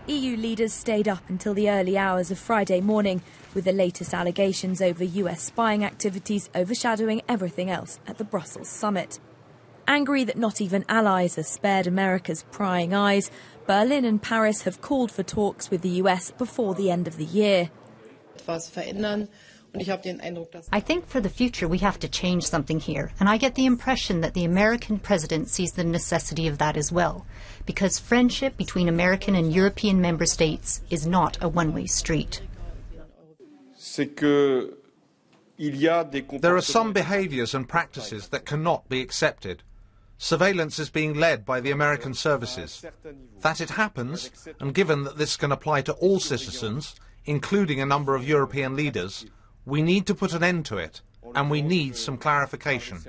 EU leaders stayed up until the early hours of Friday morning, with the latest allegations over US spying activities overshadowing everything else at the Brussels summit. Angry that not even allies are spared America's prying eyes, Berlin and Paris have called for talks with the US before the end of the year. I think for the future we have to change something here, and I get the impression that the American president sees the necessity of that as well, because friendship between American and European member states is not a one-way street. There are some behaviours and practices that cannot be accepted. Surveillance is being led by the American services. That it happens, and given that this can apply to all citizens, including a number of European leaders, we need to put an end to it, and we need some clarification.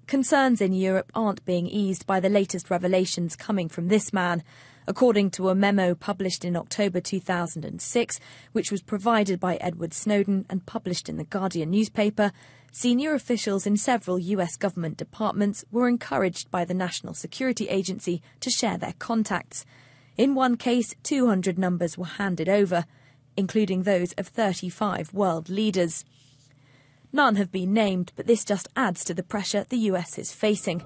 Concerns in Europe aren't being eased by the latest revelations coming from this man. According to a memo published in October 2006, which was provided by Edward Snowden and published in the Guardian newspaper, senior officials in several US government departments were encouraged by the National Security Agency to share their contacts. In one case, 200 numbers were handed over, including those of 35 world leaders. None have been named, but this just adds to the pressure the US is facing.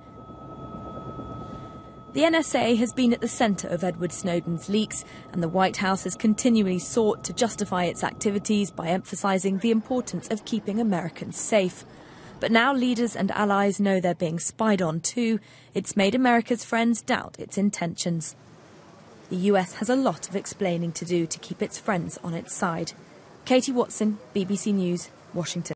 The NSA has been at the centre of Edward Snowden's leaks, and the White House has continually sought to justify its activities by emphasising the importance of keeping Americans safe. But now leaders and allies know they're being spied on too. It's made America's friends doubt its intentions. The US has a lot of explaining to do to keep its friends on its side. Katie Watson, BBC News, Washington.